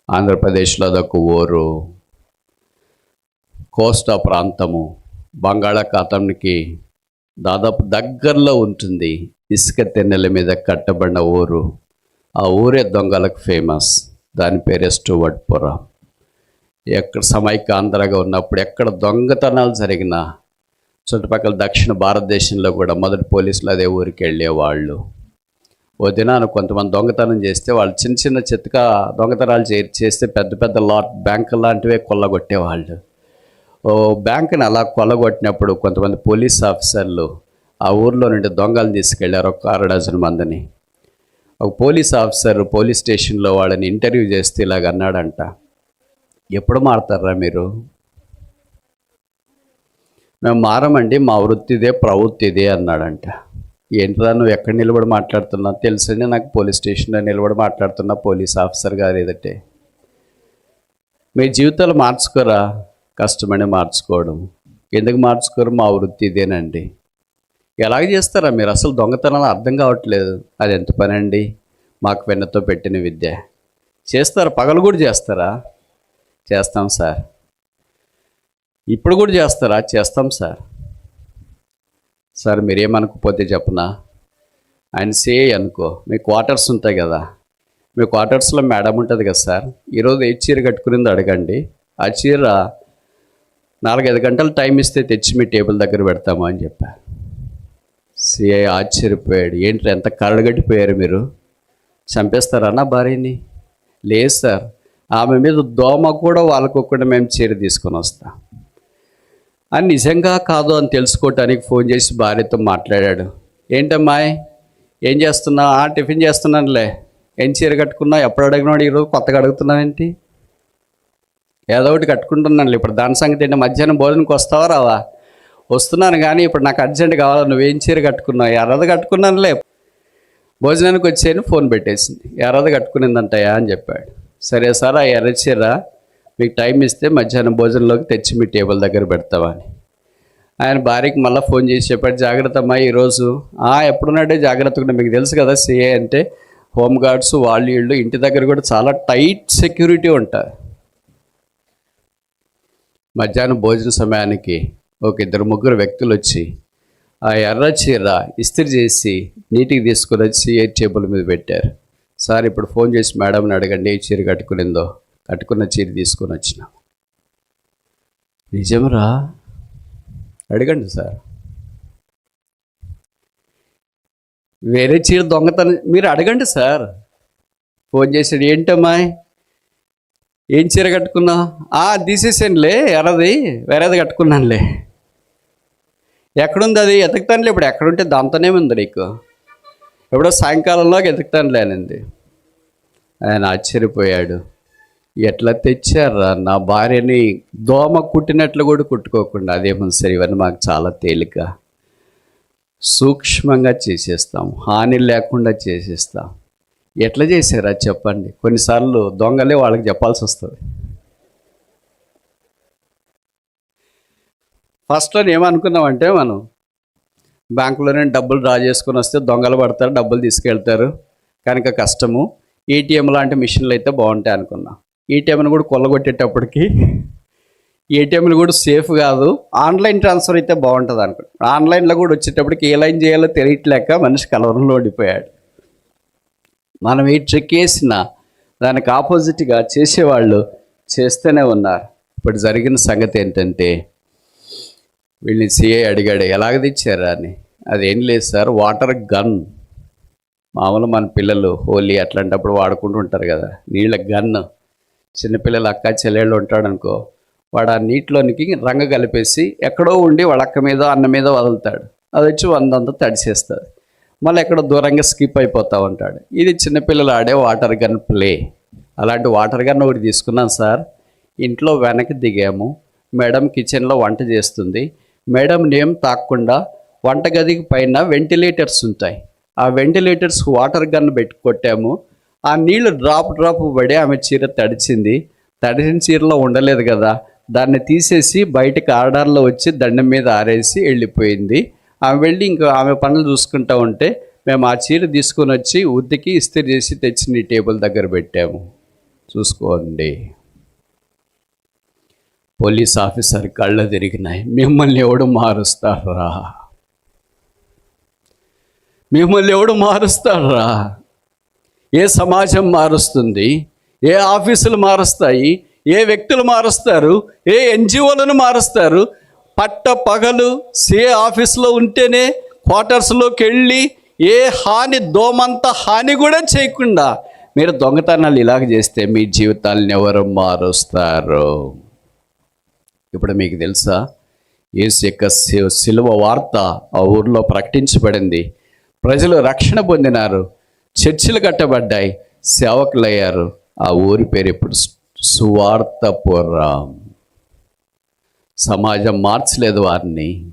ఆంధ్రప్రదేశ్లో అదొక ఊరు, కోస్తా ప్రాంతము, బంగాళాఖాతానికి దాదాపు దగ్గరలో ఉంటుంది. ఇసుక తెన్నెల మీద కట్టబడిన ఊరు. ఆ ఊరే దొంగలకు ఫేమస్. దాని పేరే స్టూవర్ట్పురం. ఎక్కడ సమైక్యాంధ్రగా ఉన్నప్పుడు ఎక్కడ దొంగతనాలు జరిగినా చుట్టుపక్కల దక్షిణ భారతదేశంలో కూడా మొదటి పోలీసులు అదే ఊరికి వెళ్ళేవాళ్ళు. ఓ దినాన కొంతమంది దొంగతనం చేస్తే వాళ్ళు చిన్న చిన్న చితక దొంగతనాలు చేస్తే పెద్ద పెద్ద బ్యాంకు లాంటివే కొల్లగొట్టేవాళ్ళు. ఓ బ్యాంకుని అలా కొల్లగొట్టినప్పుడు కొంతమంది పోలీస్ ఆఫీసర్లు ఆ ఊర్లో నుండి దొంగలు తీసుకెళ్లారు, ఒక 6 డజన్ మందిని. ఒక పోలీస్ ఆఫీసర్ పోలీస్ స్టేషన్లో వాళ్ళని ఇంటర్వ్యూ చేస్తే ఇలాగ అన్నాడంట, ఎప్పుడు మారతారా మీరు? మేము మారమండి, మా వృత్తిదే ప్రవృత్తిదే అన్నాడంట. ఏంట్రా నువ్వు ఎక్కడ నిలబడి మాట్లాడుతున్నావు? తెలుసండి, నాకు పోలీస్ స్టేషన్లో నిలబడి మాట్లాడుతున్నా పోలీస్ ఆఫీసర్ గారు ఎదుటే. మీ జీవితాలు మార్చుకోరా? కష్టమని మార్చుకోవడం. ఎందుకు మార్చుకోరు? మా వృత్తి ఇదేనండి. ఎలాగ చేస్తారా మీరు? అసలు దొంగతనాలు అర్థం కావట్లేదు. అది ఎంత పని అండి? మాకు వెన్నతో పెట్టిన విద్య. చేస్తారా? పగలు కూడా చేస్తారా? చేస్తాం సార్. ఇప్పుడు కూడా చేస్తారా? చేస్తాం సార్. సార్ మీరేమనుకోపోతే చెప్పనా, ఆయన అనుకో, మీ క్వార్టర్స్ ఉంటాయి కదా, మీ క్వార్టర్స్లో మేడం ఉంటుంది కదా సార్, ఈరోజు ఏ చీర కట్టుకునింది అడగండి. ఆ చీర 4-5 గంటలు టైం ఇస్తే తెచ్చి మీ టేబుల్ దగ్గర పెడతాము అని చెప్పారు. సిఐ ఆశ్చర్యపోయాడు. ఏంటి ఎంత కరడుగట్టిపోయారు మీరు? చంపేస్తారన్నా భార్యని? లేదు సార్, ఆమె మీద దోమ కూడా వాళ్ళకొకుండా మేము చీర తీసుకొని వస్తాం అని. నిజంగా కాదు అని తెలుసుకోవటానికి ఫోన్ చేసి భార్యతో మాట్లాడాడు. ఏంటమ్మాయి ఏం చేస్తున్నావు? టిఫిన్ చేస్తున్నానులే. ఏం చీర కట్టుకున్నావు? ఎప్పుడు అడిగినాడు? ఈరోజు కొత్తగా అడుగుతున్నావేంటి? ఏదో ఒకటి కట్టుకుంటున్నాను. ఇప్పుడు దాని సంగతి ఏంటి? మధ్యాహ్నం భోజనంకి వస్తావా రావా? వస్తున్నాను, కానీ ఇప్పుడు నాకు అర్జెంట్ కావాలి. నువ్వేం చీర కట్టుకున్నావు? ఎర్రది కట్టుకున్నానులే, భోజనానికి వచ్చేయని ఫోన్ పెట్టేసింది. ఎర్రది కట్టుకునిందంటయా అని చెప్పాడు. సరే సార్, ఆ ఎర్ర చీర మీకు టైం ఇస్తే మధ్యాహ్నం భోజనంలోకి తెచ్చి మీ టేబుల్ దగ్గర పెడతామని. ఆయన భార్యకి మళ్ళీ ఫోన్ చేసి చెప్పాడు, జాగ్రత్త అమ్మా ఈరోజు. ఎప్పుడున్నాడే జాగ్రత్తగా, మీకు తెలుసు కదా సిఏ అంటే హోమ్ గార్డ్స్ వాళ్ళు వీళ్ళు ఇంటి దగ్గర కూడా చాలా టైట్ సెక్యూరిటీ ఉంటారు. మధ్యాహ్నం భోజన సమయానికి ఒక 2-3 వ్యక్తులు వచ్చి ఆ ఎర్ర చీర ఇస్త్రీ చేసి నీటికి తీసుకుని వచ్చి సిఏ టేబుల్ మీద పెట్టారు. సార్ ఇప్పుడు ఫోన్ చేసి మేడంని అడగండి ఏ చీర కట్టుకునిందో. కట్టుకున్న చీర తీసుకొని వచ్చినాం. నిజంరా? అడగండి సార్. వేరే చీర దొంగతనం మీరు అడగండి సార్. ఫోన్ చేశాడు. ఏంటమ్మాయి ఏం చీర కట్టుకున్నా? తీసేసానులే ఎర్రది, వేరేది కట్టుకున్నానులే. ఎక్కడుంది అది? ఎతుకుతానులే. ఇప్పుడు ఎక్కడుంటే దాంతోనే ఉంది నీకు. ఎప్పుడో సాయంకాలంలోకి ఎతుకుతానులే అనింది. ఆయన ఆశ్చర్యపోయాడు. ఎట్లా తెచ్చారా నా భార్యని? దోమ కుట్టినట్లు కూడా కుట్టుకోకుండా. అదేమో సరే, ఇవన్నీ మాకు చాలా తేలిక, సూక్ష్మంగా చేసేస్తాం, హాని లేకుండా చేసేస్తాం. ఎట్లా చేశారా చెప్పండి? కొన్నిసార్లు దొంగలే వాళ్ళకి చెప్పాల్సి వస్తుంది. ఫస్ట్లో ఏమనుకున్నామంటే, మనం బ్యాంకులోనే డబ్బులు డ్రా చేసుకుని వస్తే దొంగలు పడతారు, డబ్బులు తీసుకెళ్తారు, కనుక కష్టము. ఏటీఎం లాంటి మిషన్లు అయితే బాగుంటాయి అనుకున్నాం. ఏటీఎంను కూడా కొల్లగొట్టేటప్పటికి ఏటీఎంలు కూడా సేఫ్ కాదు, ఆన్లైన్ ట్రాన్స్ఫర్ అయితే బాగుంటుంది అనుకున్నాం. ఆన్లైన్లో కూడా వచ్చేటప్పటికి ఏ లైన్ చేయాలో తెలియట్లేక మనిషి కలవరంలో ఓడిపోయాడు. మనం ఏ ట్రిక్ వేసినా దానికి ఆపోజిట్గా చేసేవాళ్ళు చేస్తూనే ఉన్నారు. ఇప్పుడు జరిగిన సంగతి ఏంటంటే, వీళ్ళని సిఐ అడిగాడు, ఎలాగ తెచ్చారా అని. అదేం లేదు సార్, వాటర్ గన్. మామూలు మన పిల్లలు హోలీ అట్లాంటప్పుడు వాడుకుంటూ ఉంటారు కదా, నీళ్ళ గన్ను. చిన్నపిల్లలు అక్క చెల్లెళ్ళు ఉంటాడు అనుకో, వాడు ఆ నీటిలోనికి రంగు కలిపేసి ఎక్కడో ఉండి వాళ్ళ అక్క మీద అన్న మీద వదులుతాడు. అది వచ్చి వందంతా తడిసేస్తుంది. మళ్ళీ ఎక్కడో దూరంగా స్కిప్ అయిపోతూ ఉంటాడు. ఇది చిన్నపిల్లలు ఆడే వాటర్ గన్ ప్లే. అలాంటి వాటర్ గన్ ఒకటి తీసుకున్నాను సార్. ఇంట్లో వెనక్కి దిగాము. మేడం కిచెన్లో వంట చేస్తుంది. మేడం నేమ్ తాకుండా వంటగదికి పైన వెంటిలేటర్స్ ఉంటాయి. ఆ వెంటిలేటర్స్ వాటర్ గన్ పెట్టి కొట్టాము. ఆ నీళ్లు డ్రాప్ పడి ఆమె చీర తడిచింది. తడిసిన చీరలో ఉండలేదు కదా, దాన్ని తీసేసి బయటకు ఆర్డర్లో వచ్చి దండం మీద ఆరేసి వెళ్ళిపోయింది. ఆమె వెళ్ళి ఇంకా ఆమె పనులు చూసుకుంటూ ఉంటే మేము ఆ చీర తీసుకొని వచ్చి ఉతికి ఇస్త్రీ చేసి తెచ్చి నీ టేబుల్ దగ్గర పెట్టాము. చూసుకోండి. పోలీస్ ఆఫీసర్ కళ్ళు తిరిగినాయి. మిమ్మల్ని ఎవడు మారుస్తారా? మిమ్మల్ని ఎవడు మారుస్తారా? ఏ సమాజం మారుస్తుంది? ఏ ఆఫీసులు మారుస్తాయి? ఏ వ్యక్తులు మారుస్తారు? ఏ ఎన్జిఓలను మారుస్తారు? పట్ట పగలు ఏ ఆఫీసులో ఉంటేనే క్వార్టర్స్లోకి వెళ్ళి ఏ హాని, దోమంత హాని కూడా చేయకుండా మీరు దొంగతనాలు ఇలాగ చేస్తే మీ జీవితాలను ఎవరు మారుస్తారు? ఇప్పుడు మీకు తెలుసా, యేసు యొక్క సిలువ వార్త ఆ ఊర్లో ప్రకటించబడింది. ప్రజలు రక్షణ పొందినారు, చర్చిలు కట్టబడ్డాయి, సేవకులయ్యారు. ఆ ఊరి పేరు ఇప్పుడు సువార్తపురం. సమాజం మార్చలేదు వారిని,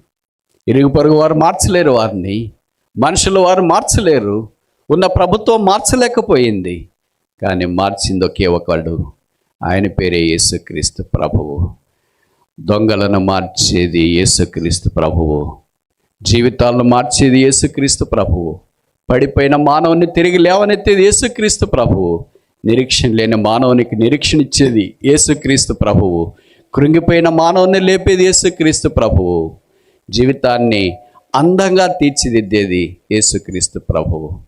ఇరుగు పొరుగు వారు మార్చలేరు వారిని, మనుషులు వారు మార్చలేరు, ఉన్న ప్రభుత్వం మార్చలేకపోయింది. కానీ మార్చింది ఒకే ఒకడు, ఆయన పేరే యేసుక్రీస్తు ప్రభువు. దొంగలను మార్చేది యేసుక్రీస్తు ప్రభువు, జీవితాలను మార్చేది యేసుక్రీస్తు ప్రభువు, పడిపోయిన మానవుని తిరిగి లేవనెత్తేది యేసుక్రీస్తు ప్రభువు, నిరీక్షణ లేని మానవునికి నిరీక్షణ ఇచ్చేది యేసుక్రీస్తు ప్రభువు, కృంగిపోయిన మానవుని లేపేది యేసుక్రీస్తు ప్రభువు, జీవితాన్ని అందంగా తీర్చిదిద్దేది యేసుక్రీస్తు ప్రభువు.